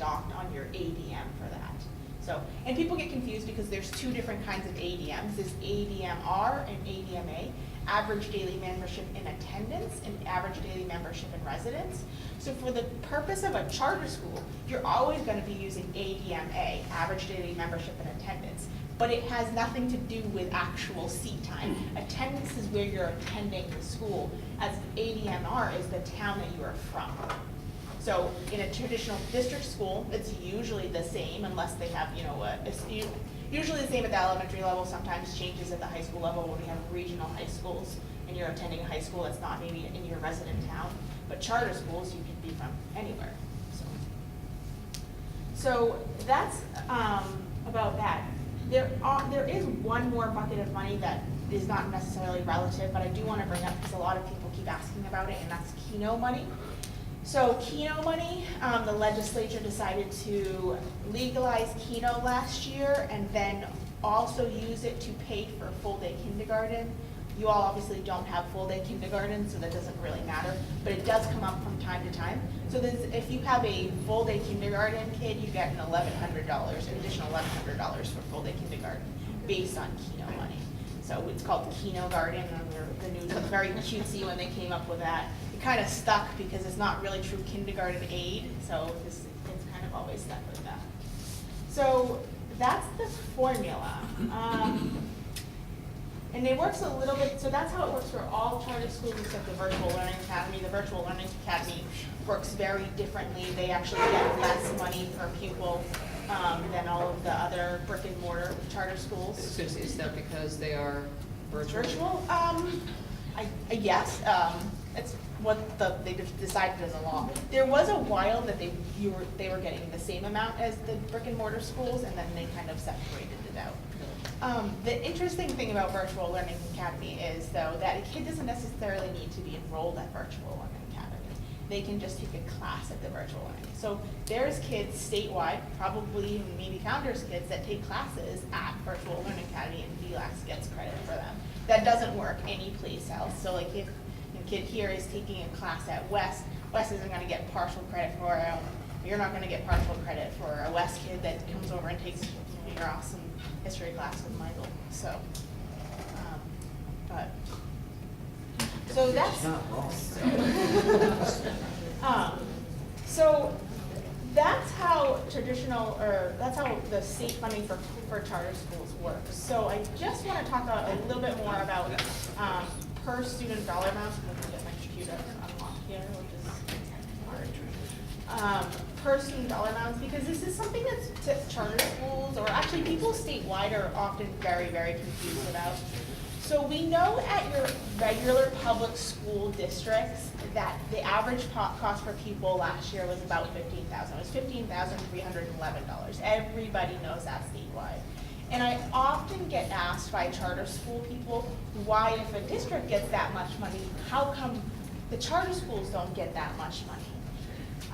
docked on your ADM for that. So, and people get confused because there's two different kinds of ADMs. There's ADMR and ADMA, average daily membership in attendance and average daily membership in residence. So for the purpose of a charter school, you're always going to be using ADMA, average daily membership in attendance, but it has nothing to do with actual seat time. Attendance is where you're attending the school, as ADMR is the town that you are from. So in a traditional district school, it's usually the same unless they have, you know, it's usually the same at the elementary level, sometimes changes at the high school level when we have regional high schools and you're attending a high school that's not maybe in your resident town. But charter schools, you can be from anywhere. So that's about that. There is one more bucket of money that is not necessarily relative, but I do want to bring up because a lot of people keep asking about it, and that's Keno money. So Keno money, the legislature decided to legalize Keno last year and then also use it to pay for full-day kindergarten. You all obviously don't have full-day kindergarten, so that doesn't really matter, but it does come up from time to time. So if you have a full-day kindergarten kid, you get an $1,100, an additional $1,100 for full-day kindergarten based on Keno money. So it's called Keno Garden, and the news was very cutesy when they came up with that. Kind of stuck because it's not really true kindergarten aid, so it's kind of always stuck with that. So that's the formula. And it works a little bit, so that's how it works for all charter schools except the Virtual Learning Academy. The Virtual Learning Academy works very differently. They actually get less money per pupil than all of the other brick and mortar charter schools. Is that because they are virtual? Virtual? Yes. It's what they decided as a law. There was a while that they were getting the same amount as the brick and mortar schools, and then they kind of separated it out. The interesting thing about Virtual Learning Academy is, though, that a kid doesn't necessarily need to be enrolled at Virtual Learning Academy. They can just take a class at the Virtual Learning. So there's kids statewide, probably maybe Founders kids, that take classes at Virtual Learning Academy, and VLAX gets credit for them. That doesn't work anyplace else. So like if a kid here is taking a class at West isn't going to get partial credit for it. You're not going to get partial credit for a West kid that comes over and takes your awesome history class with Michael. So, so that's not wrong. So that's how that's how the state funding for charter schools works. So I just want to talk a little bit more about per student dollar amounts. I'm going to get my computer unlocked here, which is hard. Per student dollar amounts, because this is something that charter schools, or actually people statewide, are often very, very confused about. So we know at your regular public school districts that the average cost per pupil last year was about $15,000. It was $15,311. Everybody knows that statewide. And I often get asked by charter school people, why, if a district gets that much money, how come the charter schools don't get that much money?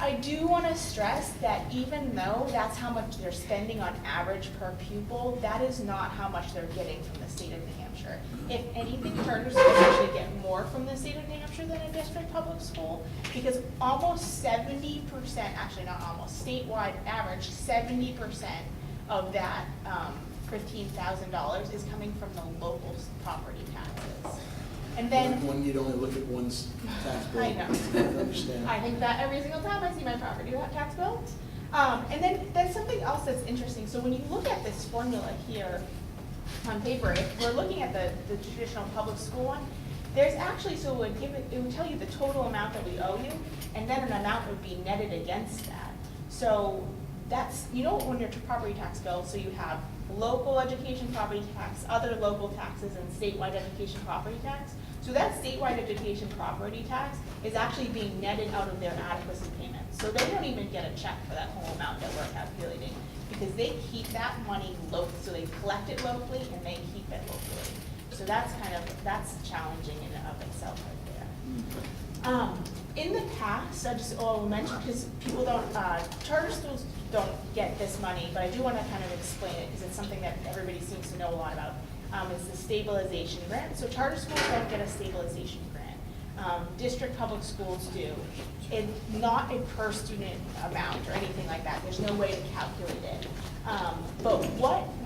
I do want to stress that even though that's how much they're spending on average per pupil, that is not how much they're getting from the state of New Hampshire. If anything, charter schools actually get more from the state of New Hampshire than a district public school, because almost 70%, actually not almost, statewide average, 70% of that $15,000 is coming from the local property taxes. And then when you'd only look at one's tax bill. I know. I understand. I think that every single time I see my property tax bill. And then something else that's interesting. So when you look at this formula here on paper, if we're looking at the traditional public school one, there's actually, so it would tell you the total amount that we owe you, and then an amount would be netted against that. So that's, you know, when your property tax bill, so you have local education property tax, other local taxes, and statewide education property tax. So that statewide education property tax is actually being netted out of their adequacy payments. So they don't even get a check for that whole amount that we're calculating, because they keep that money local, so they collect it locally and they keep it locally. So that's challenging in and of itself right there. In the past, I just will mention, because people don't, charter schools don't get this money, but I do want to kind of explain it because it's something that everybody seems to know a lot about. It's the stabilization grant. So charter schools don't get a stabilization grant. district public schools do. It's not a per student amount or anything like that. There's no way to calculate it. But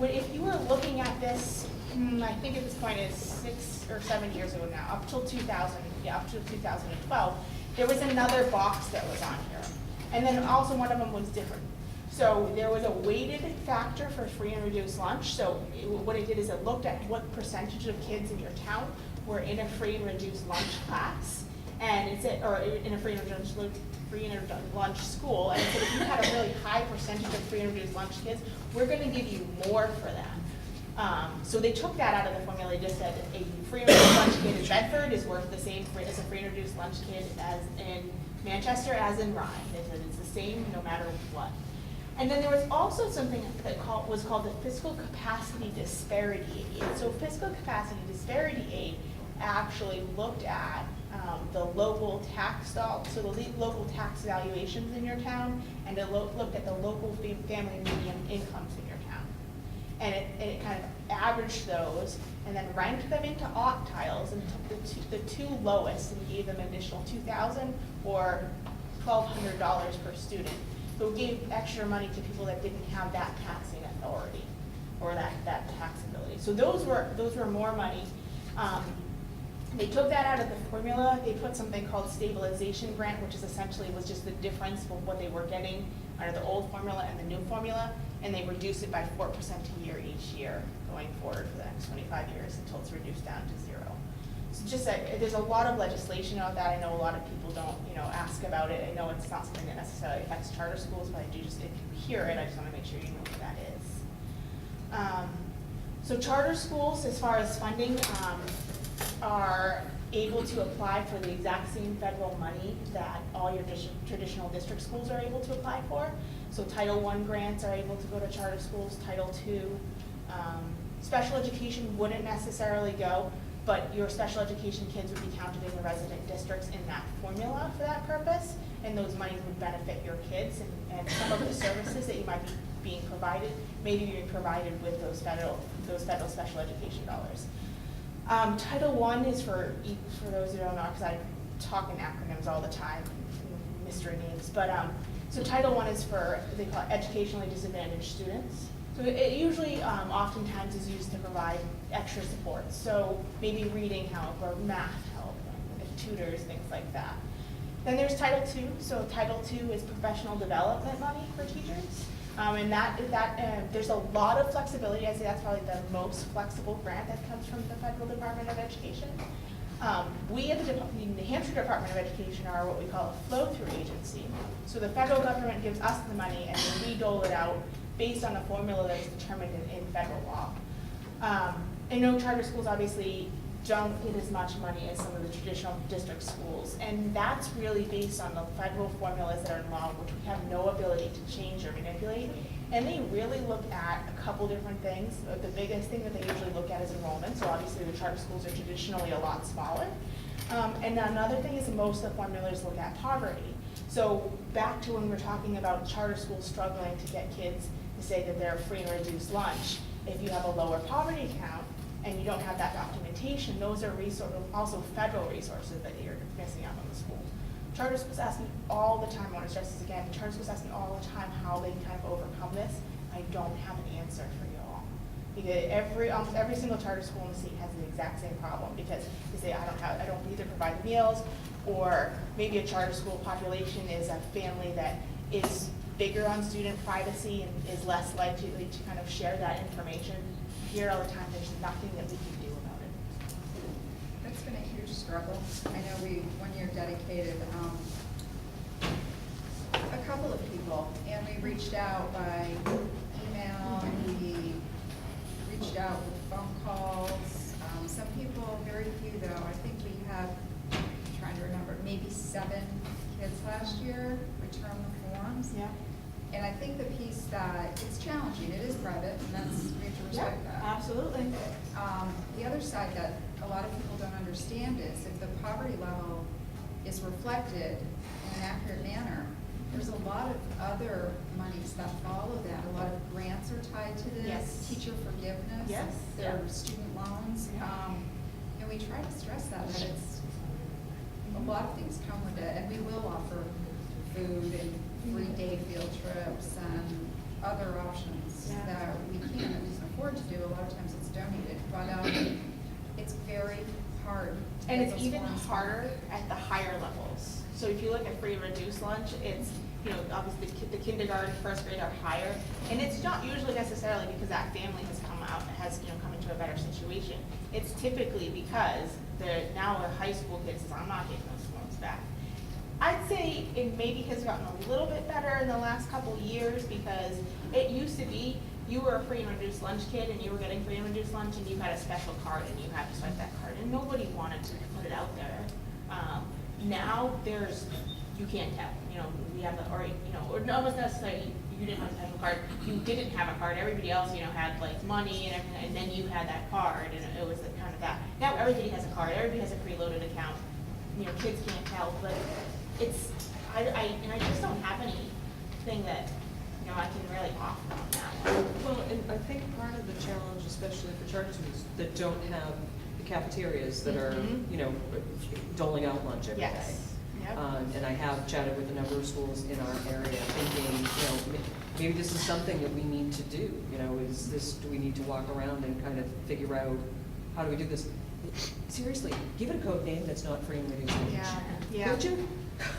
if you were looking at this, I think at this point it's 6 or 7 years ago now, up till 2012, there was another box that was on here. And then also one of them was different. So there was a weighted factor for free and reduced lunch. So what it did is it looked at what percentage of kids in your town were in a free and reduced lunch class, and it said, or in a free and reduced lunch school. And it said if you had a really high percentage of free and reduced lunch kids, we're going to give you more for that. So they took that out of the formula. They just said a free and reduced lunch kid in Bedford is worth the same as a free and reduced lunch kid as in Manchester as in Rye. They said it's the same no matter what. And then there was also something that was called the fiscal capacity disparity aid. So fiscal capacity disparity aid actually looked at the local tax local tax valuations in your town, and it looked at the local family median incomes in your town. And it kind of averaged those and then ranked them into octiles and took the two lowest and gave them an additional $2,000 or $1,200 per student. So it gave extra money to people that didn't have that taxing authority or that taxability. So those were more money. They took that out of the formula. They put something called stabilization grant, which is essentially was just the difference of what they were getting under the old formula and the new formula, and they reduced it by 4% a year each year going forward for the next 25 years until it's reduced down to 0. So just there's a lot of legislation about that. I know a lot of people don't, ask about it. I know it's not something that necessarily affects charter schools, but I do just, if you hear it, I just want to make sure you know what that is. So charter schools, as far as funding, are able to apply for the exact same federal money that all your traditional district schools are able to apply for. So Title I grants are able to go to charter schools. Title II, special education wouldn't necessarily go, but your special education kids would be counted in the resident districts in that formula for that purpose, and those monies would benefit your kids, and some of the services that you might be being provided, maybe being provided with those federal special education dollars. Title I is for those who don't know, because I talk in acronyms all the time, mystery names, but so Title I is for, they call it educationally disadvantaged students. So it usually oftentimes is used to provide extra support. So maybe reading help or math help, tutors, things like that. Then there's Title II. So Title II is professional development money for teachers. And there's a lot of flexibility. I'd say that's probably the most flexible grant that comes from the Federal Department of Education. We at the New Hampshire Department of Education are what we call a flow-through agency. So the federal government gives us the money and then we dole it out based on a formula that is determined in federal law. I know charter schools obviously don't get as much money as some of the traditional district schools, and that's really based on the federal formulas that are in law, which we have no ability to change or manipulate. And they really look at a couple different things. The biggest thing that they usually look at is enrollment, so obviously the charter schools are traditionally a lot smaller. And another thing is most of the formulas look at poverty. So back to when we're talking about charter schools struggling to get kids to say that they're free and reduced lunch, if you have a lower poverty count and you don't have that documentation, those are also federal resources that you're missing out on the school. Charter schools ask me all the time, I want to stress this again, charter schools ask me all the time how they kind of overcome this. I don't have an answer for you all. Because almost every single charter school in the state has the exact same problem, because they say I don't either provide the meals, or maybe a charter school population is a family that is bigger on student privacy and is less likely to kind of share that information. Here all the time, there's nothing that we can do about it. That's been a huge struggle. I know we, one year, dedicated a couple of people, and we reached out by email, and we reached out with phone calls. Some people, very few though. I think we had, I'm trying to remember, maybe 7 kids last year return the forms. Yeah. And I think the piece that, it's challenging, it is private, and that's, we have to respect that. Absolutely. The other side that a lot of people don't understand is if the poverty level is reflected in an accurate manner, there's a lot of other monies that follow that. A lot of grants are tied to this. Yes. Teacher forgiveness. Yes. There are Yeah. student loans. Yeah. And we try to stress that it's a lot of things come with it, and we will offer food and free day field trips and other options Yeah. that we can't afford to do. A lot of times it's donated, but it's very hard. to And get it's those even forms. harder at the higher levels. So if you look at free and reduced lunch, it's, you know, obviously the kindergarten, first grade are higher. And it's not usually necessarily because that family has come out, has, you know, come into a better situation. It's typically because now the high school kid says, I'm not getting those forms back. I'd say it maybe has gotten a little bit better in the last couple years, because it used to be, you were a free and reduced lunch kid and you were getting free and reduced lunch and you had a special card and you had to swipe that card and nobody wanted to put it out there. Now you can't tell, you know, we have or not necessarily you didn't have a special card, you didn't have a card, everybody else, you know, had like money and everything, and then you had that card, and it was kind of that. Now everybody has a card, everybody has a preloaded account, you know, kids can't tell, but it's, and I just don't have anything that, you know, I can really offer on that one. Well, and I think part of the challenge, especially for charter schools that don't have the cafeterias that are, Mhm. you know, doling out lunch every day. Yes. Yep. And I have chatted with a number of schools in our area thinking, you know, maybe this is something that we need to do. You know, do we need to walk around and kind of figure out, how do we do this? Seriously, give it a code name that's not free and reduced lunch. Yeah. Would you?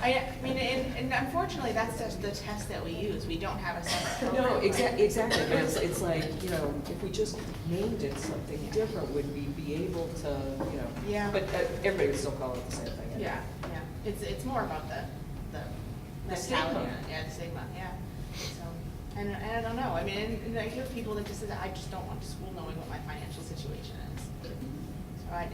I mean, and unfortunately, that's just the test that we use, we don't have a separate program. No, right? exactly, but it's like, you know, if we just named it something different, would we be able to, you know? Yeah. But everybody would still call it the same thing. anyway. Yeah, it's more about the mentality, stigma. yeah, the stigma, yeah. So, and I don't know, I mean, and I hear people that just say that I just don't want school knowing what my financial situation is. So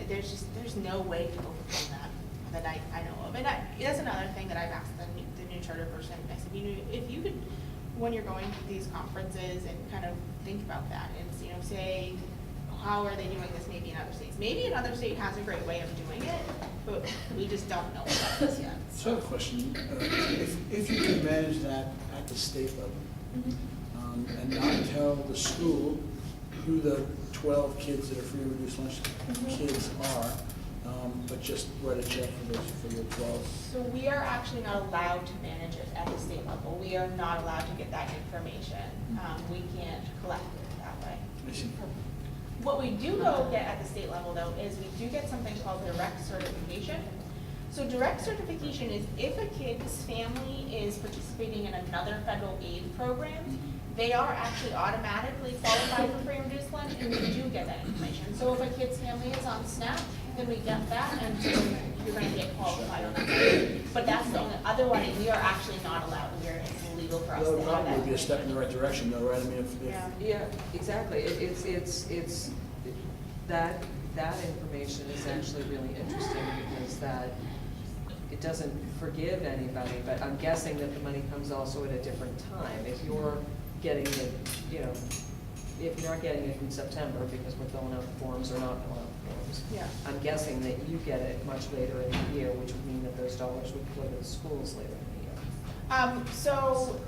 there's no way to overcome that I know of. And that's another thing that I've asked the new charter person. I said, you know, if you could, when you're going to these conferences and kind of think about that and, you know, say, how are they doing this maybe in other states? Maybe another state has a great way of doing it, but we just don't know about this yet. So I have a question. If you can manage that at the state level, and not tell the school who the 12 kids that are free and reduced lunch kids are, but just write a check for the 12. So we are actually not allowed to manage it at the state level. We are not allowed to get that information. We can't collect it that way. I see. What we do go get at the state level though is we do get something called direct certification. So direct certification is if a kid's family is participating in another federal aid program, they are actually automatically qualified for free and reduced lunch, and we do get that information. So if a kid's family is on SNAP, then we get that, and so you're gonna get qualified on that. But that's the only, otherwise, we are actually not allowed, it's illegal for us That to would have that. probably be a step in the right direction though, right? I mean, if Yeah. Yeah, exactly. It's, that information is actually really interesting because it doesn't forgive anybody, but I'm guessing that the money comes also at a different time. If you're getting it, you know, if you're not getting it in September because we're filling out the forms or not filling out the forms, Yeah. I'm guessing that you get it much later in the year, which would mean that those dollars would go to the schools later in the year. So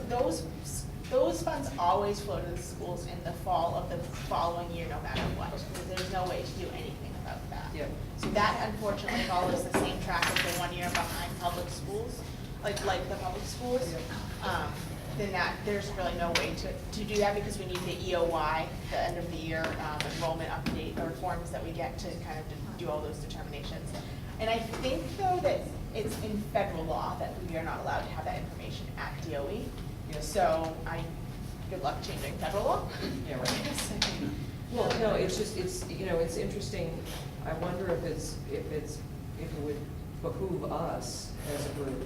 those funds always flow to the schools in the fall of the following year, no matter what. There's no way to do anything about that. Yep. So that unfortunately follows the same track as the 1 year behind public schools, like the public schools. Then there's really no way to do that because we need the EOY, the end of the year enrollment update, or forms that we get to kind of do all those determinations. And I think though that it's in federal law that we are not allowed to have that information at DOE. So good luck changing federal law. Yeah, right. Well, no, it's just, you know, it's interesting. I wonder if it would behoove us as a group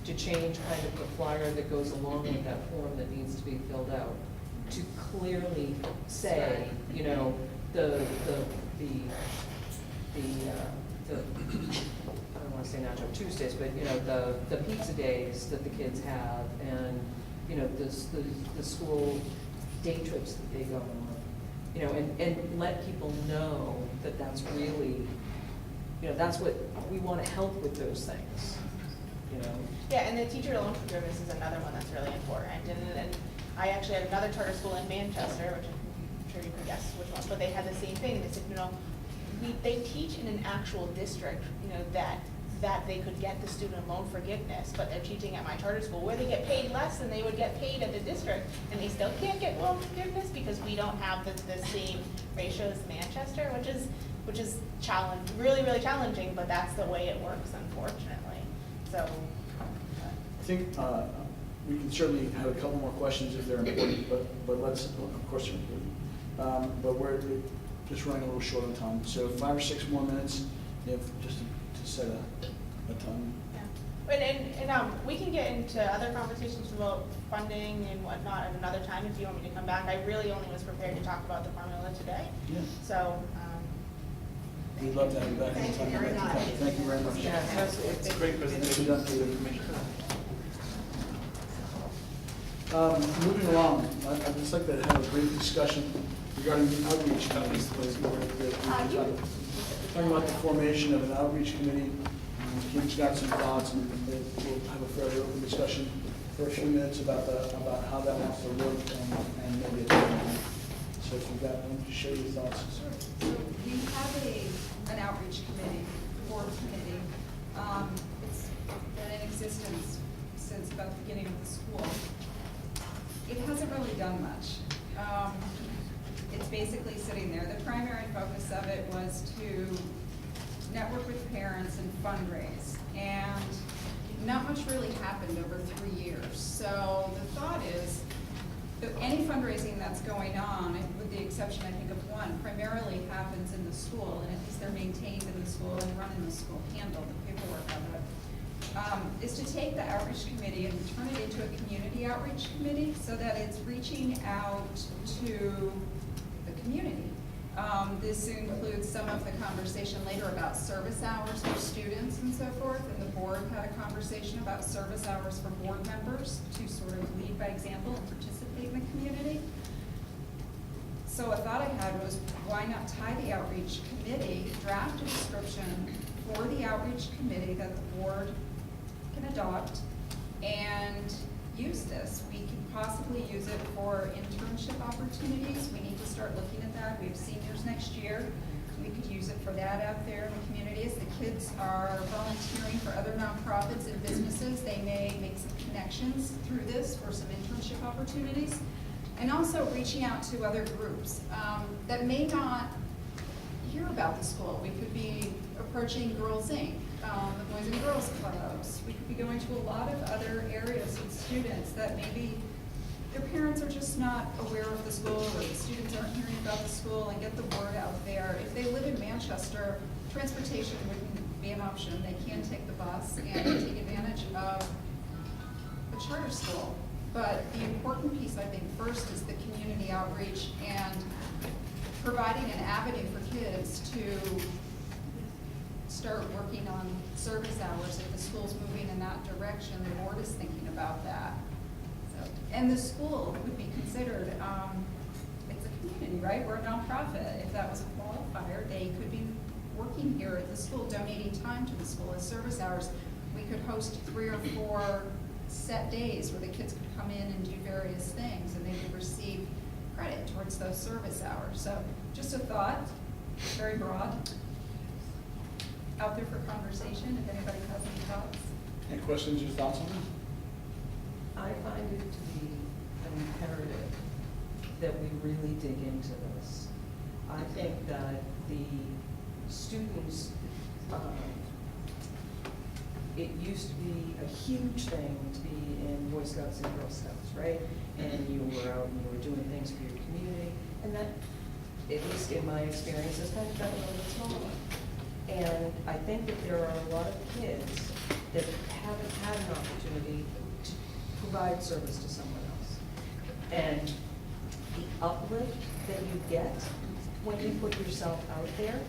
to change kind of the flyer that goes along with that form that needs to be filled out, to clearly say, you know, the I don't want to say Nacho Tuesdays, but, you know, the pizza days that the kids have, and, you know, the school day trips that they go on, you know, and let people know that that's really, you know, that's what, we want to help with those things, you know? Yeah, and the teacher loan forgiveness is another one that's really important. And I actually had another charter school in Manchester, which I'm sure you can guess which one, but they had the same thing. They said, you know, they teach in an actual district, you know, that that they could get the student loan forgiveness, but they're teaching at my charter school where they get paid less than they would get paid at the district, and they still can't get loan forgiveness because we don't have the same ratio as Manchester, which is really, really challenging, but that's the way it works, unfortunately. So, I think we can certainly have a couple more questions if they're important, but let's, of course they're important. But we're just running a little short on time, so 5 or 6 more minutes, if just to set a time. yeah. And we can get into other conversations about funding and whatnot at another time if you want me to come back. I really only was prepared to talk about the formula today. Yeah. So, We'd love to have you back Thank you anytime. very much. Thank you very much. Yeah, it's It's a great presentation. Well done for the information. Moving along, I'd just like to have a brief discussion regarding the outreach committee. Talking about the formation of an outreach committee. Kim's got some thoughts, and we'll have a fairly open discussion for a few minutes about how that wants to work and maybe a timeline. So if you've got, why don't you share your thoughts? Sure. So we have an outreach committee, board committee. It's been in existence since about the beginning of the school. It hasn't really done much. It's basically sitting there. The primary focus of it was to network with parents and fundraise. And not much really happened over 3 years. So the thought is, that any fundraising that's going on, with the exception, I think, of one, primarily happens in the school, and at least they're maintained in the school and run in the school, handle the paperwork of it, is to take the outreach committee and turn it into a community outreach committee so that it's reaching out to the community. This includes some of the conversation later about service hours for students and so forth, and the board had a conversation about service hours for board members to sort of lead by example and participate in the community. So a thought I had was, why not tie the outreach committee, draft a description for the outreach committee that the board can adopt and use this. We could possibly use it for internship opportunities. We need to start looking at that. We have seniors next year. We could use it for that out there in the communities. The kids are volunteering for other nonprofits and businesses. They may make some connections through this for some internship opportunities. And also reaching out to other groups that may not hear about the school. We could be approaching Girls Inc., the Boys and Girls Clubs. We could be going to a lot of other areas with students that maybe their parents are just not aware of the school, or the students aren't hearing about the school, and get the word out there. If they live in Manchester, transportation wouldn't be an option. They can take the bus and take advantage of a charter school. But the important piece, I think, first is the community outreach and providing an avenue for kids to start working on service hours. If the school's moving in that direction, the board is thinking about that. So, and the school would be considered, it's a community, right? We're a nonprofit. If that was a qualifier, they could be working here at the school, donating time to the school as service hours. We could host 3 or 4 set days where the kids could come in and do various things, and they would receive credit towards those service hours. So just a thought, very broad, out there for conversation, if anybody has any thoughts. Any questions or thoughts on that? I find it to be imperative that we really dig into this. I think that the students, it used to be a huge thing to be in Boy Scouts and Girl Scouts, right? And you were out and you were doing things for your community, and that, at least in my experience, has kind of gotten a little smaller. And I think that there are a lot of kids that haven't had an opportunity to provide service to someone else. And the uplift that you get when you put yourself out there,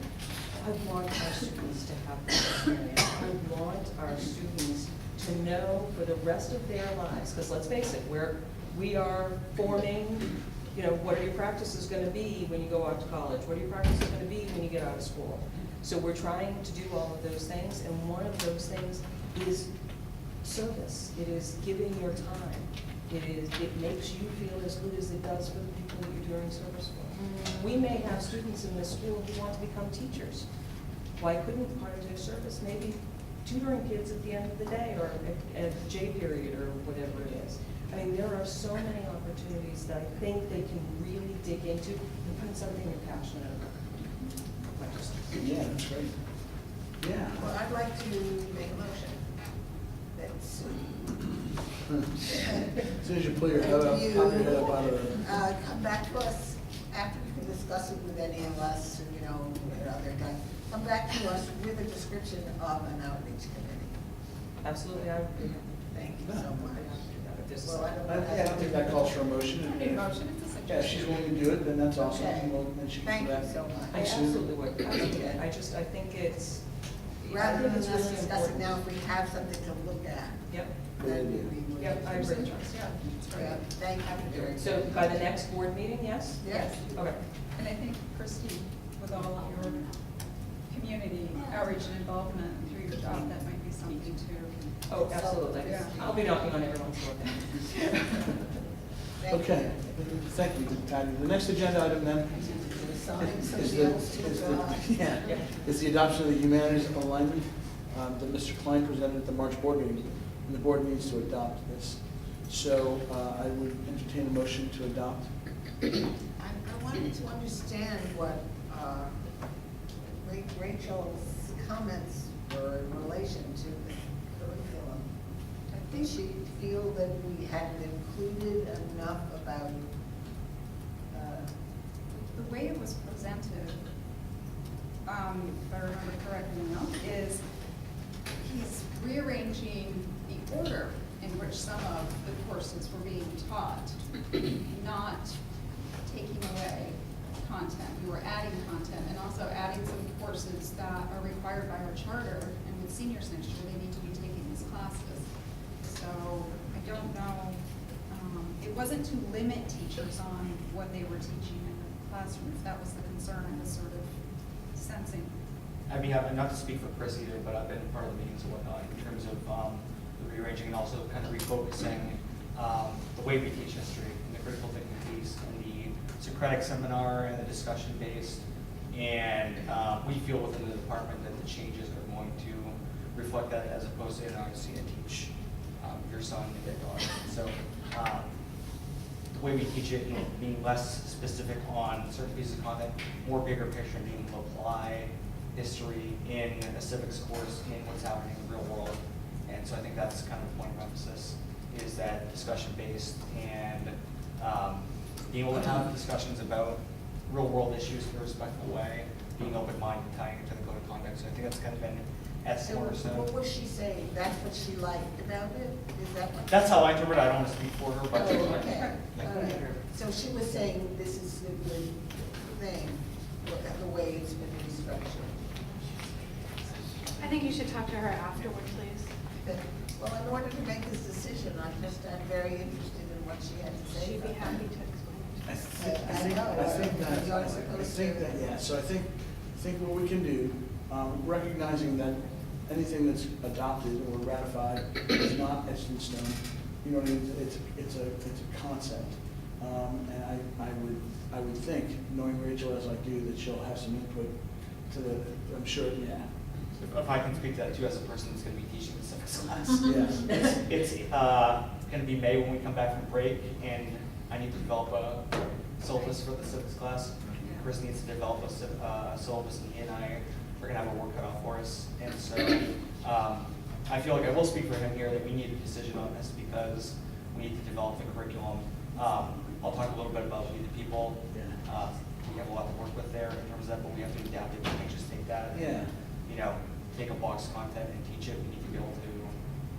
I want our students to have that experience. I want our students to know for the rest of their lives, because let's face it, we are forming, what are your practices going to be when you go out to college? What are your practices going to be when you get out of school? So we're trying to do all of those things, and one of those things is service. It is giving your time. It makes you feel as good as it does for the people that you're doing service for. We may have students in this school who want to become teachers. Why couldn't part of their service maybe tutoring kids at the end of the day, or at J period, or whatever it is. I mean, there are so many opportunities that I think they can really dig into and find something they're passionate about. Not just- Yeah, that's great. Yeah. Well, I'd like to make a motion that's, As soon as you pull your head up, pop your head up out of the. come back to us after you can discuss it with any of us, you know, they're done. Come back to us with a description of an outreach committee. Absolutely, I would. Thank you so much. Well, I don't know. Yeah, I don't think that calls for a motion. Need a motion, it's a Yeah, if she's willing to do it, then that's awesome. Okay. And then she can Thank come you back. so much. I absolutely would, absolutely. I think it's. Rather I than think it's us really discuss it important. now, if we have something to look at, Yep, then we would. yep, I agree. Yeah, thank you. So by the next board meeting, yes? Yes. Okay. And I think, Christie, with all of your community outreach and involvement through your job, that might be something to. Oh, absolutely. Yeah. I'll be knocking on everyone's door. Thank you. Okay, thank you, Patty. The next agenda item then Assign is somebody the, else to is draw. the, yeah, is the adoption of the humanities alignment that Mr. Klein presented at the March board meeting, and the board needs to adopt this. So I would entertain a motion to adopt. I wanted to understand what Rachel's comments were in relation to the curriculum. Did she feel that we hadn't included enough about, The way it was presented, if I remember correctly enough, is he's rearranging the order in which some of the courses were being taught, not taking away content. We were adding content and also adding some courses that are required by our charter, and with seniors next year, they need to be taking these classes. So I don't know, it wasn't to limit teachers on what they were teaching in the classroom, if that was the concern I was sort of sensing. I mean, not to speak for Chris either, but I've been part of the meetings and whatnot in terms of the rearranging and also kind of refocusing the way we teach history and the critical thinking piece and the Socratic seminar and the discussion based. And we feel within the department that the changes are going to reflect that as opposed to, obviously, to teach your son and your daughter. So the way we teach it, being less specific on certain pieces of content, more bigger picture, and being able to apply history in a civics course in what's happening in the real world. And so I think that's kind of the point of emphasis, is that discussion based and being able to have discussions about real world issues in a respectful way, being open-minded, tying it to the code of conduct. So I think that's kind of been at the so cornerstone. what was she saying? That's what she liked about it? Is that what? That's how I interpret it. I don't want to speak for her, but. Oh, okay. All right. So she was saying this is a good thing, the way it's been restructured. I think you should talk to her afterward, please. Well, in order to make this decision, I'm very interested in what she had to say. She'd be about happy it. to explain it. I think that, yeah, so I think what we can do, recognizing that anything that's adopted or ratified is not etched in stone, you know what I mean, it's a concept. And I would think, knowing Rachel as I do, that she'll have some input to the, I'm sure, yeah. If I can speak to that too, as a person who's going to be teaching the civics class. Yes. It's going to be May when we come back from break, and I need to develop a syllabus for the civics class. Chris needs to develop a syllabus, and he and I are going to have a work cut out for us. And so I feel like I will speak for him here that we need a decision on this because we need to develop the curriculum. I'll talk a little bit about We the People. Yeah. We have a lot to work with there in terms of that, but we have to adapt it. We can't just take that and, Yeah. take a box content and teach it. We need to be able to,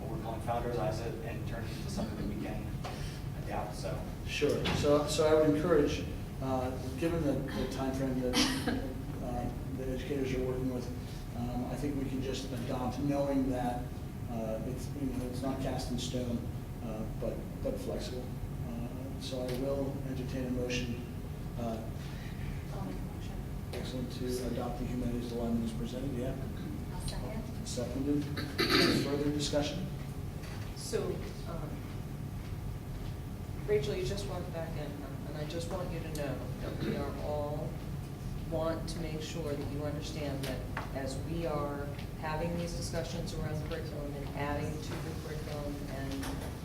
what we're calling founderize it and turn it into something that we can adapt, so. Sure. So I would encourage, given the timeframe that the educators are working with, I think we can just adopt, knowing that it's not cast in stone, but flexible. So I will entertain a motion. I'll make a motion. Excellent, to adopt the humanities alignment as presented. Yeah. I'll second. Seconded. Any further discussion? So, Rachel, you just walked back in, and I just want you to know that we are all want to make sure that you understand that as we are having these discussions around the curriculum and adding to the curriculum and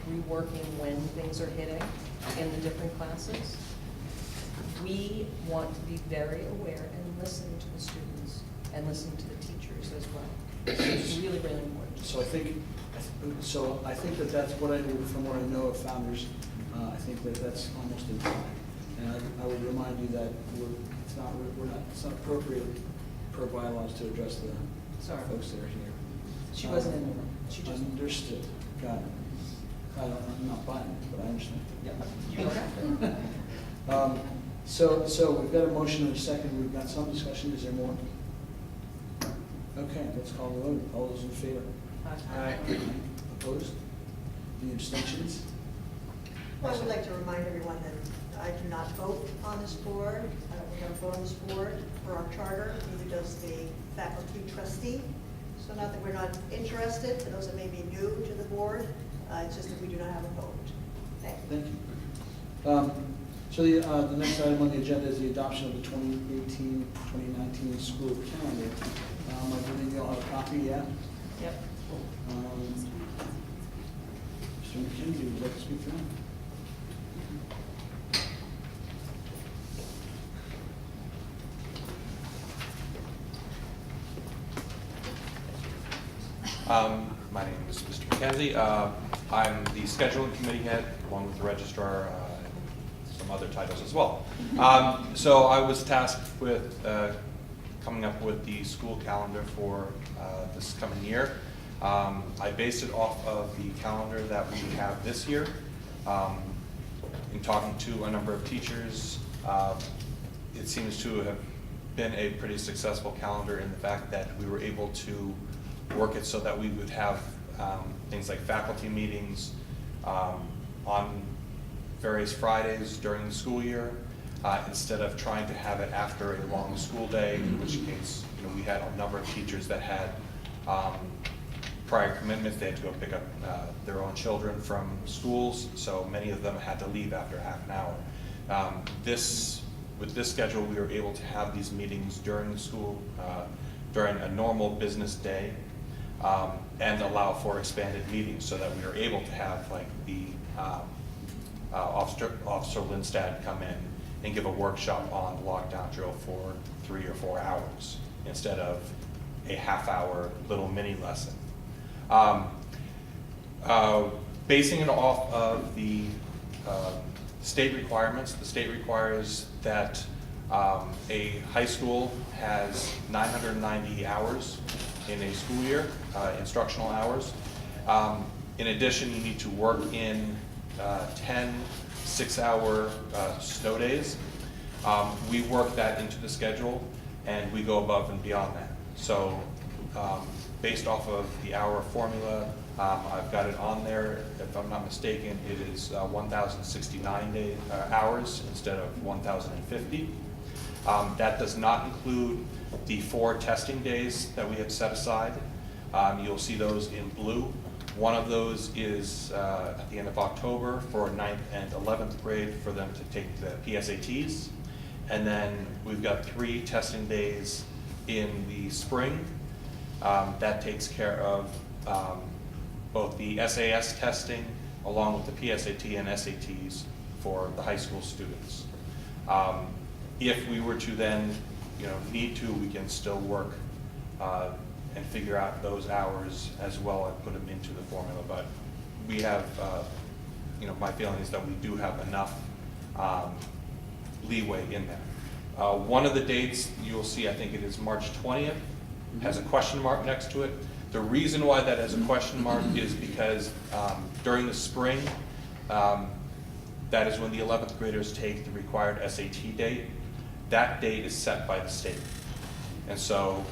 reworking when things are hitting in the different classes, we want to be very aware and listen to the students and listen to the teachers as well. It's really, really important. So I think that that's what I do from what I know of Founders. I think that that's almost in time. And I would remind you that it's not appropriate per bylaws to address the Sorry. folks that are here. She wasn't in the room. She just. Understood. Got it. I'm not buying it, but I understand. Yeah. So we've got a motion and a second. We've got some discussion. Is there more? Okay, let's call the vote. All those in favor? Aye. Opposed? Any abstentions? Well, I would like to remind everyone that I do not vote on this board. We don't vote on this board for our charter, neither does the faculty trustee. So not that we're not interested, for those that may be new to the board, it's just that we do not have a vote. Thank you. Thank you. So the next item on the agenda is the adoption of the 2018-2019 school calendar. I believe you all have a copy, yeah? Yep. Mr. McKinsey, would you like to speak to that? My name is Mr. McKenzie. I'm the scheduling committee head, along with the registrar, and some other titles as well. So I was tasked with coming up with the school calendar for this coming year. I based it off of the calendar that we have this year. In talking to a number of teachers, it seems to have been a pretty successful calendar in the fact that we were able to work it so that we would have things like faculty meetings on various Fridays during the school year, instead of trying to have it after a long school day, in which case, we had a number of teachers that had prior commitments. They had to go pick up their own children from schools, so many of them had to leave after half an hour. With this schedule, we were able to have these meetings during the school, during a normal business day, and allow for expanded meetings so that we were able to have like the Officer Lindstad come in and give a workshop on lockdown drill for 3 or 4 hours instead of a half-hour little mini lesson. Basing it off of the state requirements, the state requires that a high school has 990 hours in a school year, instructional hours. In addition, you need to work in 10 6-hour snow days. We work that into the schedule and we go above and beyond that. So based off of the hour formula, I've got it on there. If I'm not mistaken, it is 1,069 hours instead of 1,050. That does not include the 4 testing days that we have set aside. You'll see those in blue. One of those is at the end of October for 9th and 11th grade for them to take the PSATs. And then we've got 3 testing days in the spring. That takes care of both the SAS testing along with the PSAT and SATs for the high school students. If we were to then, need to, we can still work and figure out those hours as well and put them into the formula. But we have, my feeling is that we do have enough leeway in there. One of the dates you'll see, I think it is March 20th, has a question mark next to it. The reason why that has a question mark is because during the spring, that is when the 11th graders take the required SAT date. That date is set by the state. And so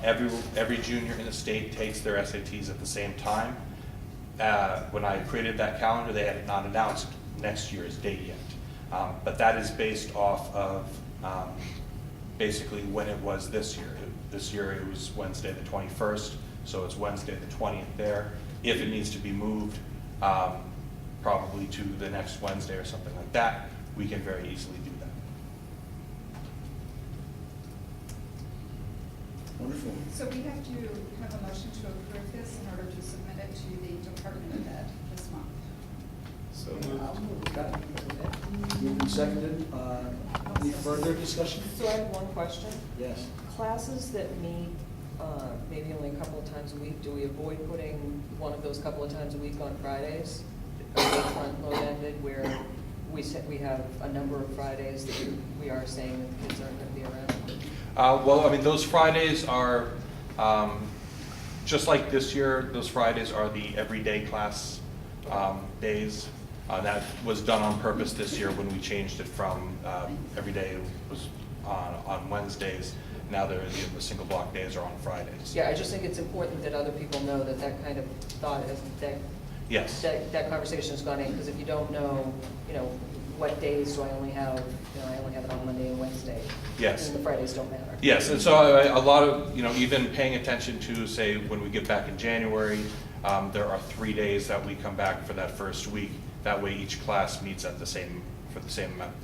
every junior in the state takes their SATs at the same time. When I created that calendar, they had not announced next year's date yet. But that is based off of basically when it was this year. This year it was Wednesday the 21st, so it's Wednesday the 20th there. If it needs to be moved probably to the next Wednesday or something like that, we can very easily do that. Wonderful. So we have to have a motion to approve this in order to submit it to the Department of Ed this month. So okay. Moved and seconded. Any further discussion? So I have one question. Yes. Classes that meet maybe only a couple of times a week, do we avoid putting one of those couple of times a week on Fridays? Are they front load ended where we have a number of Fridays that we are saying that the kids aren't going to be around? Well, I mean, those Fridays are, just like this year, those Fridays are the everyday class days. That was done on purpose this year when we changed it from every day was on Wednesdays. Now the single block days are on Fridays. Yeah, I just think it's important that other people know that that kind of thought is, Yes. that conversation has gone in, because if you don't know, what days do I only have, I only have it on Monday and Wednesday. Yes. And the Fridays don't matter. Yes, and so a lot of, even paying attention to, say, when we get back in January, there are 3 days that we come back for that first week. That way each class meets at the same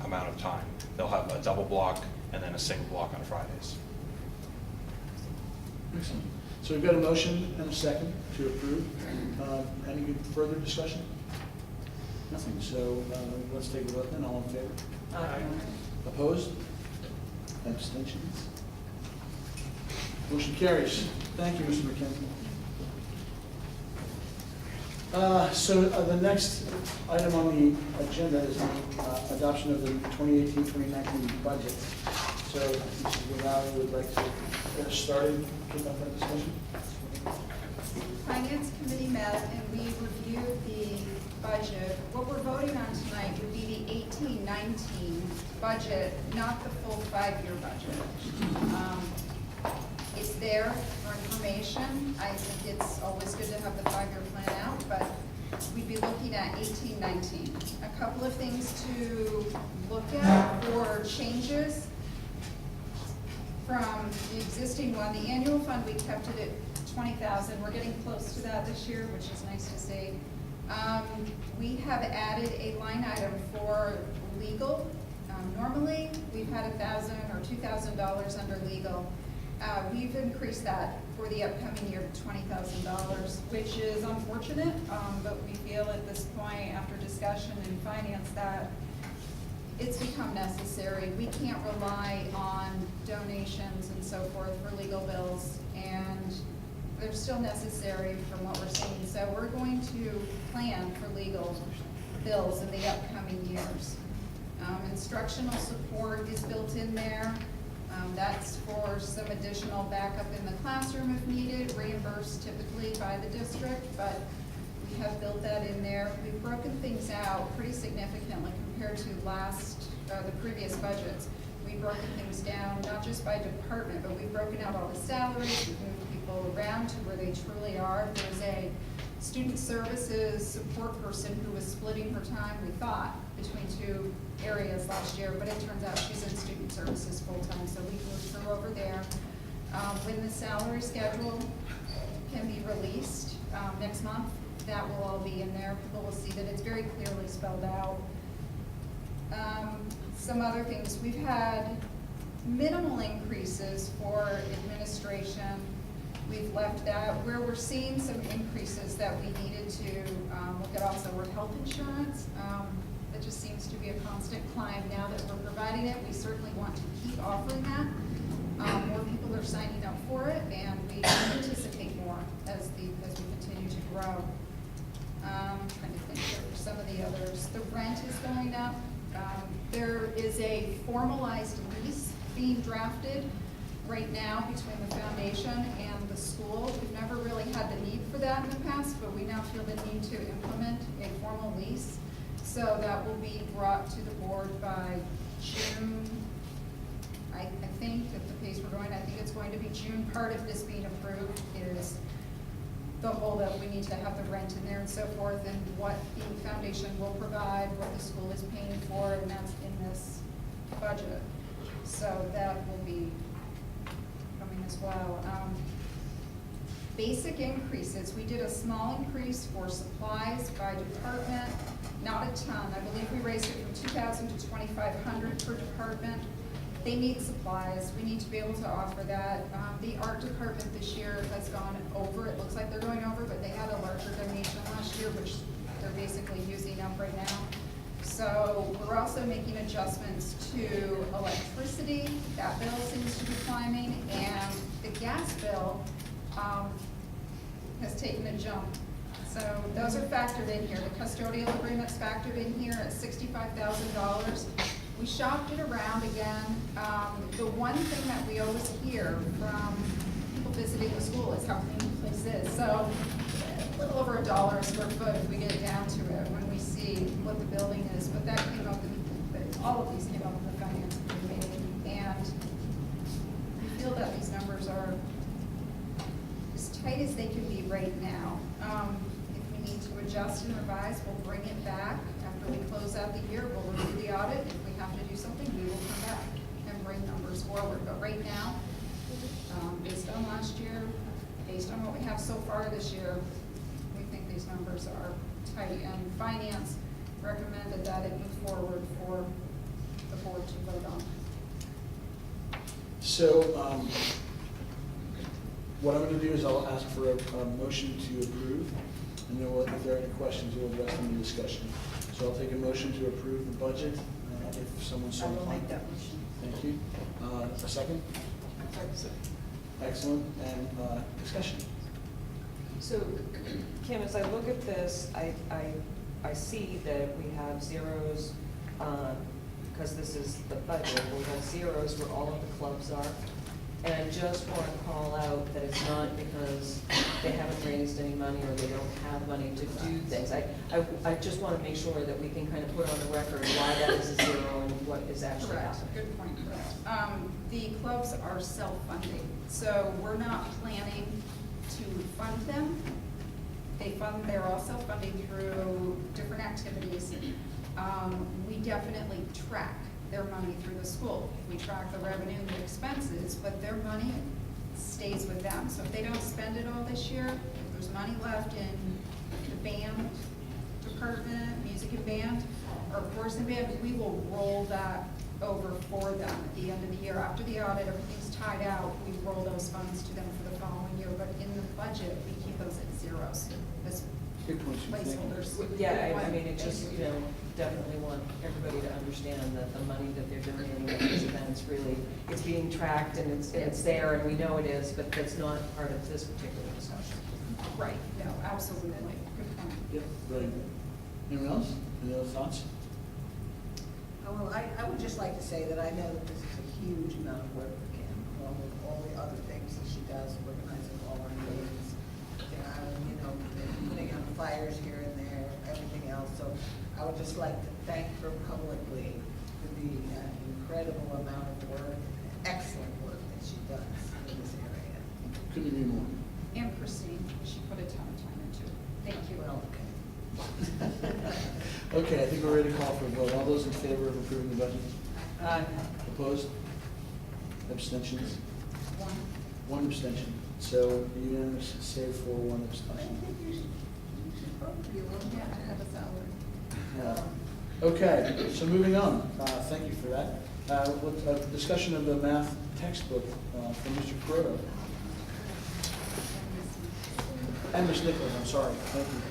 amount of time. They'll have a double block and then a single block on Fridays. Excellent. So we've got a motion and a second to approve. Any further discussion? Nothing. So let's take a vote then. All in favor? Aye. Opposed? Abstentions? Motion carries. Thank you, Mr. McKenzie. So the next item on the agenda is the adoption of the 2018-2019 budget. So Mrs. Lavalley would like to get us started, kick off that discussion. Finance Committee met and we reviewed the budget. What we're voting on tonight would be the 18-19 budget, not the full 5-year budget. It's there for information. I think it's always good to have the 5-year plan out, but we'd be looking at 18-19. A couple of things to look at for changes from the existing one. The annual fund, we kept it at 20,000. We're getting close to that this year, which is nice to see. We have added a line item for legal. Normally, we've had $1,000 or $2,000 under legal. We've increased that for the upcoming year to $20,000, which is unfortunate, but we feel at this point, after discussion in finance, that it's become necessary. We can't rely on donations and so forth for legal bills, and they're still necessary from what we're seeing. So we're going to plan for legal bills in the upcoming years. Instructional support is built in there. That's for some additional backup in the classroom if needed, reimbursed typically by the district, but we have built that in there. We've broken things out pretty significantly compared to the previous budgets. We've broken things down, not just by department, but we've broken out all the salaries, we've moved people around to where they truly are. There's a student services support person who was splitting her time, we thought, between 2 areas last year, but it turns out she's in student services full-time, so we moved her over there. When the salary schedule can be released next month, that will all be in there. People will see that it's very clearly spelled out. Some other things, we've had minimal increases for administration. We've left that. Where we're seeing some increases that we needed to look at also were health insurance. That just seems to be a constant climb now that we're providing it. We certainly want to keep offering that. More people are signing up for it, and we anticipate more as we continue to grow. Trying to think of some of the others. The rent is going up. There is a formalized lease being drafted right now between the foundation and the school. We've never really had the need for that in the past, but we now feel the need to implement a formal lease. So that will be brought to the board by June. I think at the pace we're going, I think it's going to be June. Part of this being approved is the holdup. We need to have the rent in there and so forth, and what the foundation will provide, what the school is paying for, and that's in this budget. So that will be coming as well. Basic increases, we did a small increase for supplies by department, not a ton. I believe we raised it from $2,000 to $2,500 per department. they need supplies, we need to be able to offer that. The art department this year has gone over, it looks like they're going over, but they had a larger donation last year, which they're basically using up right now. So we're also making adjustments to electricity, that bill seems to be climbing, and the gas bill has taken a jump. So those are factored in here. The custodial agreement's factored in here at $65,000. We shopped it around again. The one thing that we always hear from people visiting the school is how clean the place is. So a little over $1 a square foot if we get down to it when we see what the building is. But that came up all of these came up in the finance committee. And we feel that these numbers are as tight as they can be right now. If we need to adjust and revise, we'll bring it back. After we close out the year, we'll review the audit. If we have to do something, we will come back and bring numbers forward. But right now, based on last year, based on what we have so far this year, we think these numbers are tight. And finance recommended that it move forward for the board to vote on. So, what I'm gonna do is I'll ask for a motion to approve, and then if there are any questions, we'll address them in the discussion. So I'll take a motion to approve the budget, if someone's so I will inclined. make that motion. Thank you. A second? Excellent, and discussion. So, Kim, as I look at this, I see that we have zeros, because this is the budget, we have zeros where all of the clubs are. And I just want to call out that it's not because they haven't raised any money or they don't have money to do things. I just want to make sure that we can kind of put on the record why that is a zero and what is actually Correct, happening. good point, correct. The clubs are self-funding, so we're not planning to fund them. They're all self-funding through different activities. We definitely track their money through the school. We track the revenue and the expenses, but their money stays with them. So if they don't spend it all this year, if there's money left in the band department, music and band, or chorus and band, we will roll that over for them at the end of the year. After the audit, everything's tied out, we roll those funds to them for the following year, but in the budget, we keep those at zeros as Good point, Sue. Thank you. placeholders. Yeah, I mean, it just, definitely want everybody to understand that the money that they're donating at these events really, it's being tracked and it's there and we know it is, but that's not part of this particular discussion. Right, no, absolutely, good point. Yep, very good. Anyone else? Any other thoughts? Well, I would just like to say that I know that this is a huge amount of work for Kim, along with all the other things that she does, organizing all our meetings, putting out flyers here and there, everything else. So I would just like to thank her publicly for the incredible amount of work, excellent work that she does in this area. Couldn't agree more. And Christine, she put a ton of time into it. Thank you. Well, okay. Okay, I think we're ready to call for a vote. All those in favor of approving the budget? Opposed? Abstentions? One abstention. So unanimous, save for one I abstention. think you should probably be a little Yeah, more. I have a salary. Okay, so moving on. Thank you for that. With a discussion of the math textbook from Mr. Croto. And Ms. Nichols, I'm sorry. Thank you.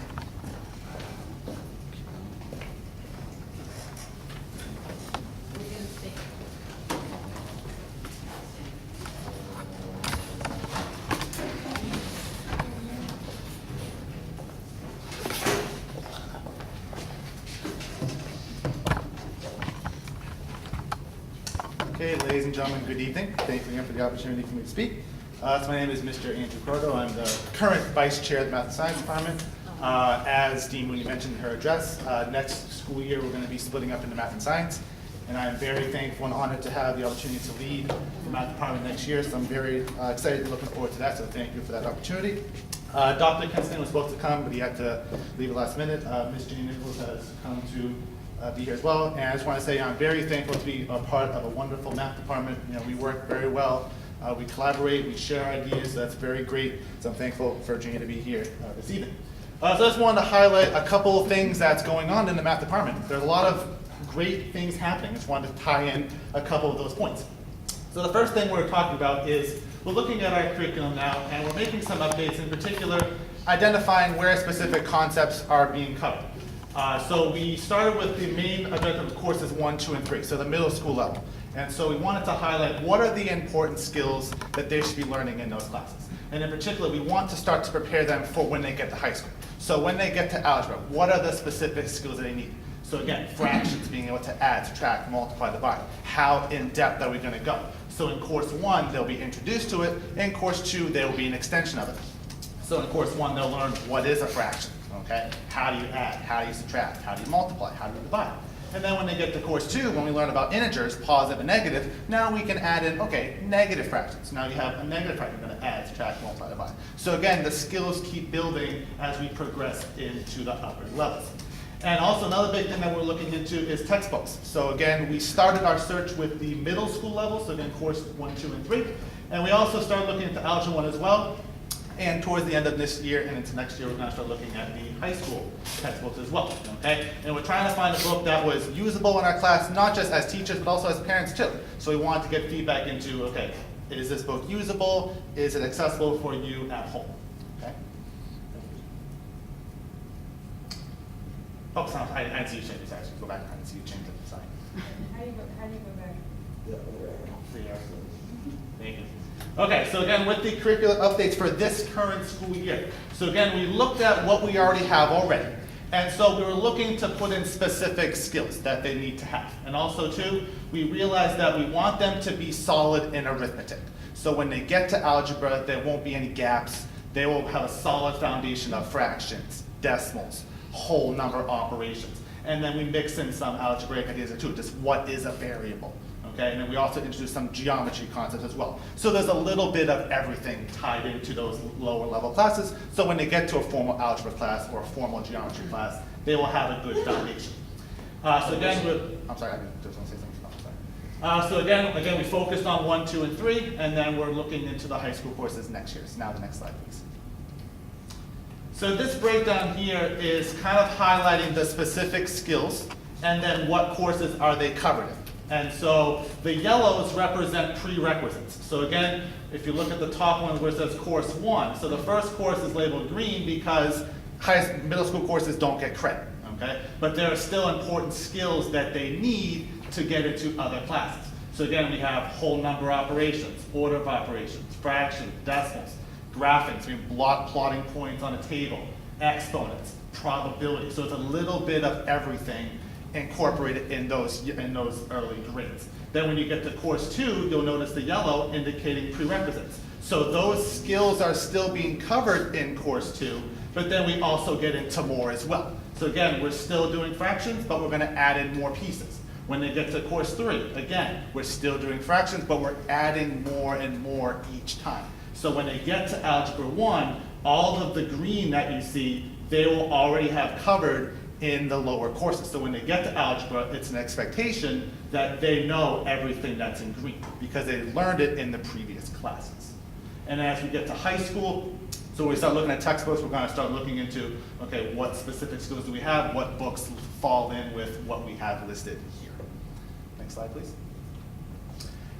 Okay, ladies and gentlemen, good evening. Thank you again for the opportunity for me to speak. So my name is Mr. Andrew Croto. I'm the current Vice Chair of the Math and Science Department. As Dean Mooney mentioned in her address, next school year we're going to be splitting up into Math and Science. And I'm very thankful and honored to have the opportunity to lead the Math Department next year. So I'm very excited and looking forward to that. So thank you for that opportunity. Dr. Kensington was supposed to come, but he had to leave at the last minute. Ms. Jenny Nichols has come to be here as well. And I just want to say I'm very thankful to be a part of a wonderful math department. We work very well. We collaborate, we share ideas. So that's very great. So I'm thankful for Virginia to be here this evening. So I just wanted to highlight a couple of things that's going on in the math department. There's a lot of great things happening. I just wanted to tie in a couple of those points. So the first thing we're talking about is we're looking at our curriculum now, and we're making some updates, in particular identifying where specific concepts are being covered. So we started with the main objective of courses 1, 2, and 3, so the middle school level. And so we wanted to highlight what are the important skills that they should be learning in those classes. And in particular, we want to start to prepare them for when they get to high school. So when they get to algebra, what are the specific skills that they need? So again, fractions, being able to add, subtract, multiply, divide. How in-depth are we going to go? So in course 1, they'll be introduced to it. In course 2, there will be an extension of it. So in course 1, they'll learn what is a fraction, okay? How do you add? How do you subtract? How do you multiply? How do you divide? And then when they get to course 2, when we learn about integers, positive and negative, now we can add in, okay, negative fractions. Now you have a negative fraction, you're going to add, subtract, multiply, divide. So again, the skills keep building as we progress into the upper levels. And also another big thing that we're looking into is textbooks. So again, we started our search with the middle school level, so again, course 1, 2, and 3. And we also started looking into Algebra 1 as well. And towards the end of this year and into next year, we're going to start looking at the high school textbooks as well, okay? And we're trying to find a book that was usable in our class, not just as teachers, but also as parents too. So we wanted to get feedback into, okay, is this book usable? Is it accessible for you at home, okay? Oh, sorry, I didn't see you change this, actually. Go back, I didn't see you change it, sorry. How do you go back? Thank you. Okay, so again, with the curriculum updates for this current school year. So again, we looked at what we already have already. And so we were looking to put in specific skills that they need to have. And also too, we realized that we want them to be solid in arithmetic. So when they get to algebra, there won't be any gaps. They will have a solid foundation of fractions, decimals, whole number operations. And then we mix in some algebraic ideas too, just what is a variable. Okay, and then we also introduced some geometry concepts as well. So there's a little bit of everything tied into those lower level classes. So when they get to a formal algebra class or a formal geometry class, they will have a good foundation. So again, I'm sorry, I just want to say something. Oh, sorry. So again, we focused on 1, 2, and 3, and then we're looking into the high school courses next year. So now the next slide, please. So this breakdown here is kind of highlighting the specific skills and then what courses are they covered in. And so the yellows represent prerequisites. So again, if you look at the top one where it says course 1, so the first course is labeled green because middle school courses don't get credit, okay? But there are still important skills that they need to get into other classes. So again, we have whole number operations, order of operations, fractions, decimals, graphing, so we plotting points on a table, exponents, probability. So it's a little bit of everything incorporated in those early grades. Then when you get to course 2, you'll notice the yellow indicating prerequisites. So those skills are still being covered in course 2, but then we also get into more as well. So again, we're still doing fractions, but we're going to add in more pieces. When they get to course 3, again, we're still doing fractions, but we're adding more and more each time. So when they get to Algebra 1, all of the green that you see, they will already have covered in the lower courses. So when they get to algebra, it's an expectation that they know everything that's in green because they learned it in the previous classes. And as we get to high school, so when we start looking at textbooks, we're going to start looking into, okay, what specific skills do we have? What books fall in with what we have listed here? Next slide, please.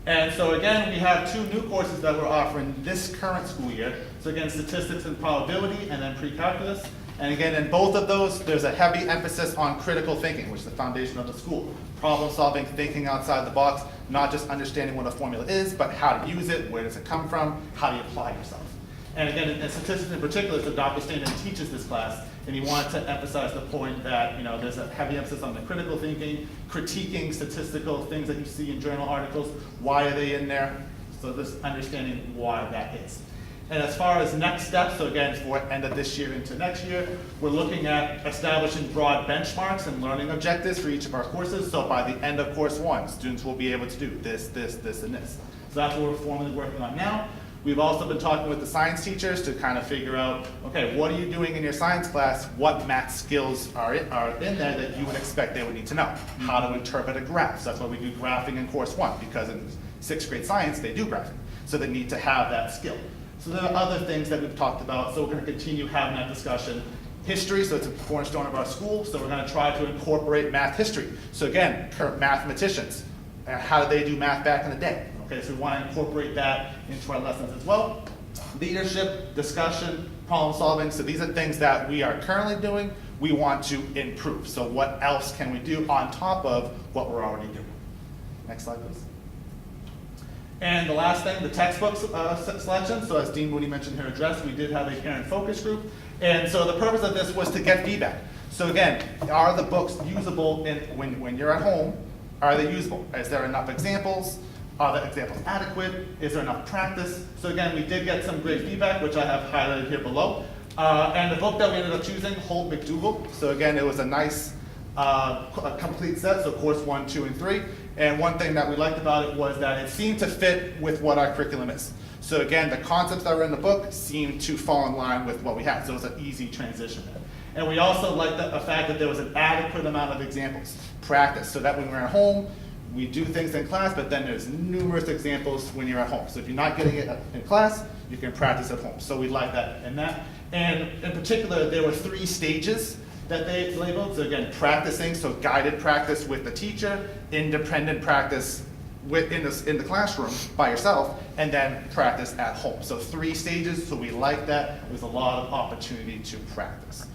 And so again, we have 2 new courses that we're offering this current school year. So again, statistics and probability, and then pre-calculus. And again, in both of those, there's a heavy emphasis on critical thinking, which is the foundation of the school. Problem solving, thinking outside the box, not just understanding what a formula is, but how to use it, where does it come from, how do you apply yourself. And again, in statistics in particular, so Dr. Stanton teaches this class, and he wanted to emphasize the point that there's a heavy emphasis on the critical thinking, critiquing statistical things that you see in journal articles, why are they in there, so just understanding why that is. And as far as next steps, so again, for end of this year into next year, we're looking at establishing broad benchmarks and learning objectives for each of our courses. So by the end of course 1, students will be able to do this, this, this, and this. So that's what we're formally working on now. We've also been talking with the science teachers to kind of figure out, okay, what are you doing in your science class? What math skills are in there that you would expect they would need to know? How to interpret a graph. So that's why we do graphing in course 1, because in 6th grade science, they do graphing. So they need to have that skill. So there are other things that we've talked about, so we're going to continue having that discussion. History, so it's a cornerstone of our school, so we're going to try to incorporate math history. So again, current mathematicians, how did they do math back in the day? Okay, so we want to incorporate that into our lessons as well. Leadership, discussion, problem solving. So these are things that we are currently doing. We want to improve. So what else can we do on top of what we're already doing? Next slide, please. And the last thing, the textbook selection. So as Dean Mooney mentioned in her address, we did have a parent focus group. And so the purpose of this was to get feedback. So again, are the books usable when you're at home? Are they usable? Is there enough examples? Are the examples adequate? Is there enough practice? So again, we did get some great feedback, which I have highlighted here below. And the book that we ended up choosing, Holt McDougall. So again, it was a nice complete set, so course 1, 2, and 3. And one thing that we liked about it was that it seemed to fit with what our curriculum is. So again, the concepts that were in the book seemed to fall in line with what we had, so it was an easy transition there. And we also liked the fact that there was an adequate amount of examples, practice, so that when we're at home, we do things in class, but then there's numerous examples when you're at home. So if you're not getting it in class, you can practice at home. So we like that and that. And in particular, there were 3 stages that they labeled. So again, practicing, so guided practice with the teacher, independent practice in the classroom by yourself, and then practice at home. So 3 stages, so we like that. There's a lot of opportunity to practice.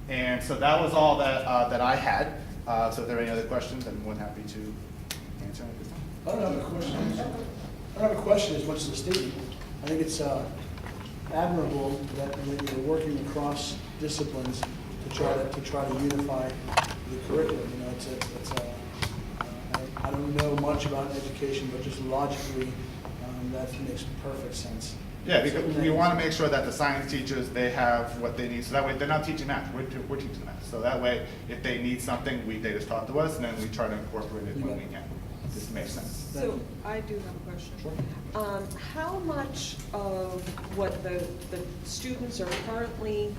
And so that was all that I had. So if there are any other questions, I'm more than happy to answer at this time. I don't have a question. I don't have a question as much as a statement. I think it's admirable that when you're working across disciplines to try to unify the curriculum. You know, I don't know much about education, but just logically, that makes perfect sense. Yeah, because we want to make sure that the science teachers, they have what they need. So that way they're not teaching math, we're teaching math. So that way, if they need something, they just talk to us, and then we try to incorporate it when we can. This makes sense. So I do have a question. Sure. How much of what the students are currently,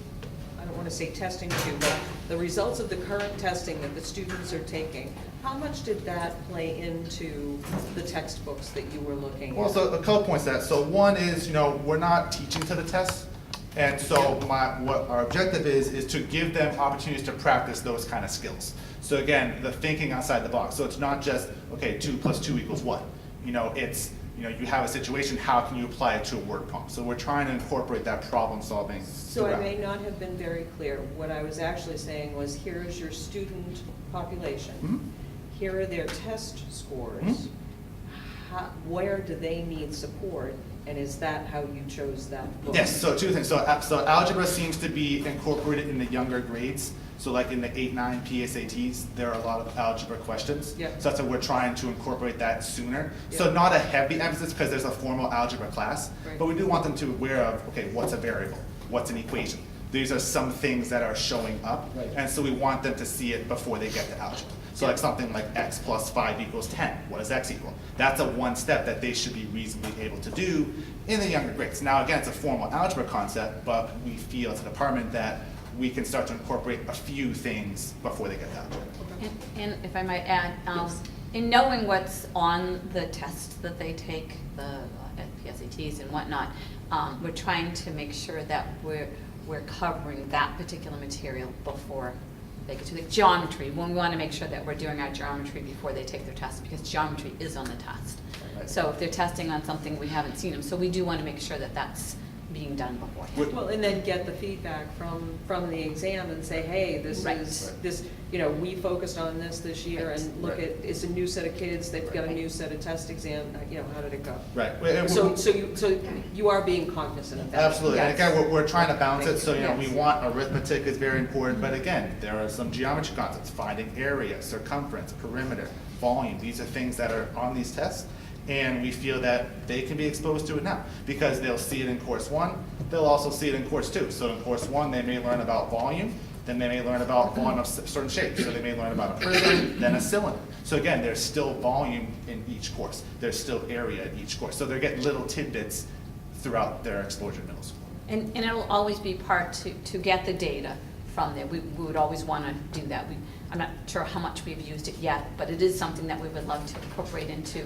I don't want to say testing to, but the results of the current testing that the students are taking, how much did that play into the textbooks that you were looking at? Well, so a couple points to that. So one is, we're not teaching to the test. And so what our objective is to give them opportunities to practice those kind of skills. So again, the thinking outside the box. So it's not just, okay, 2 + 2 = what? It's, you have a situation, how can you apply it to a word prompt? So we're trying to incorporate that problem solving. So I throughout. may not have been very clear. What I was actually saying was, here is your student population. Mhm. Here are their test scores. Mhm. Where do they need support? And is that how you chose that book? Yes, so 2 things. So algebra seems to be incorporated in the younger grades. So like in the 8, 9 PSATs, there are a lot of algebra questions. Yep. So that's why we're trying to incorporate that sooner. Yep. So not a heavy emphasis because there's a formal algebra class, Right. but we do want them to be aware of, okay, what's a variable? What's an equation? These are some things that are showing up. Right. And so we want them to see it before they get to algebra. So like something like x + 5 = 10. What does x equal? That's a one step that they should be reasonably able to do in the younger grades. Now again, it's a formal algebra concept, but we feel as a department that we can start to incorporate a few things before they get to algebra. And if I might add, in knowing what's on the test that they take, the PSATs and whatnot, we're trying to make sure that we're covering that particular material before they get to the geometry. We want to make sure that we're doing our geometry before they take their test, because geometry is on the test. Right. So if they're testing on something, we haven't seen them. So we do want to make sure that that's being done beforehand. Well, and then get the feedback from the exam and say, hey, this Right. is, this, we focused on this year, Right. and look at, it's a new set of kids, they've got a new set of test exam, how did it go? Right. So you are being cognizant of that. Absolutely, and Yes. again, we're trying to balance it, so, we Yes. want arithmetic is very important, but again, there are some geometry concepts, finding area, circumference, perimeter, volume, these are things that are on these tests, and we feel that they can be exposed to it now, because they'll see it in course 1, they'll also see it in course 2, so in course 1, they may learn about volume, then they may learn about volume of certain shapes, so they may learn about a prism, then a cylinder. So again, there's still volume in each course, there's still area in each course, so they're getting little tidbits throughout their exposure in middle school. And it'll always be part to get the data from there. We would always want to do that. I'm not sure how much we've used it yet, but it is something that we would love to incorporate into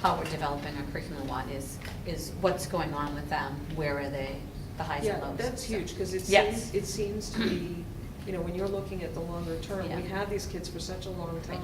how we're developing our curriculum. What is what's going on with them? Where are they? The highs and Yeah, lows. that's huge, because Yes. it seems to be, when you're looking at the longer term, Yeah. we have these kids for such a long time.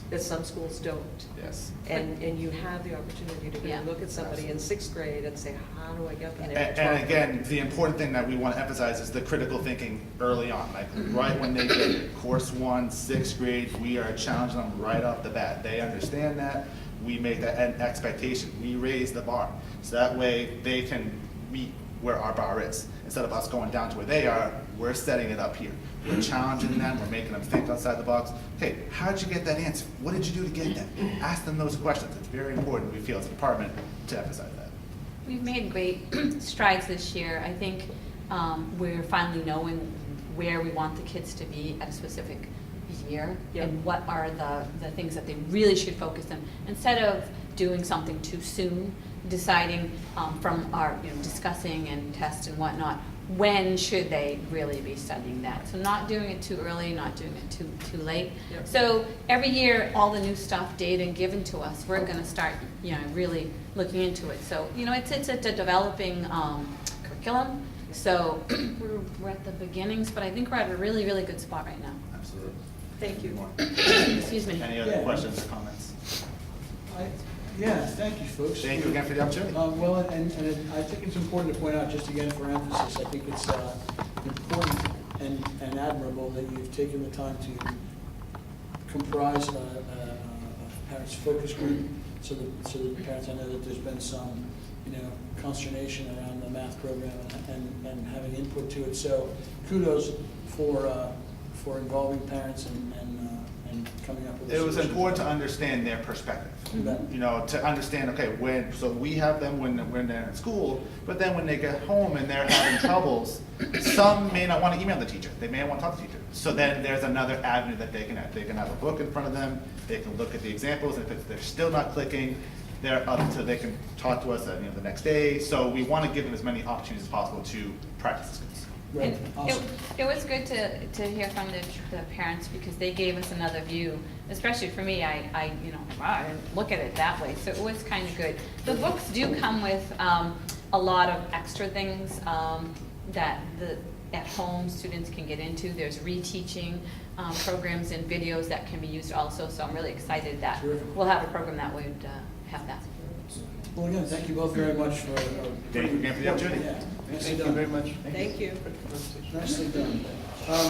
that some schools don't. Yes. And you have the opportunity to Yeah. really look at somebody in sixth grade and say, how do I get there? And again, the important thing that we want to emphasize is the critical thinking early on, like right when they get course 1, sixth grade, we are challenging them right off the bat. They understand that, we make that an expectation, we raise the bar. So that way they can meet where our bar is. Instead of us going down to where they are, we're setting it up here. We're challenging them, we're making them think outside the box. Hey, how'd you get that answer? What did you do to get that? Ask them those questions. It's very important, we feel as a department, to emphasize that. We've made great strides this year. I think we're finally knowing where we want the kids to be at a specific year Yep. and what are the things that they really should focus on. Instead of doing something too soon, deciding from our, discussing and tests and whatnot, when should they really be studying that? So not doing it too early, not doing it too late. Yep. So every year, all the new stuff, data given to us, we're gonna start, really looking into it. So, it's a developing curriculum. So we're at the beginnings, but I think we're at a really, really good spot right now. Absolutely. Thank you. Excuse me. Any other Yeah. questions or comments? Yeah, thank you, folks. Thank you again for the opportunity. Well, and I think it's important to point out, just again for emphasis, I think it's important and admirable that you've taken the time to comprise a parents' focus group, so that parents, I know that there's been some, consternation around the math program and having input to it. So kudos for involving parents and coming up with a It was solution. important to understand their perspective. You bet. To understand, okay, so we have them when they're in school, but then when they get home and they're having troubles, some may not want to email the teacher, they may want to talk to the teacher. So then there's another avenue that they can have. They can have a book in front of them, they can look at the examples, and if they're still not clicking, they're up to, they can talk to us the next day. So we want to give them as many opportunities as possible to practice skills. Right, It- awesome. It was good to hear from the parents because they gave us another view, especially for me, I wow, I didn't look at it that way, so it was kind of good. The books do come with a lot of extra things that at home students can get into. There's reteaching programs and videos that can be used also, so I'm really excited that Terrific. we'll have a program that would have that. Well, again, thank you both very much for. Thank you again for the opportunity. Yeah, nicely Thank you done. very much. Thank you. Nicely done.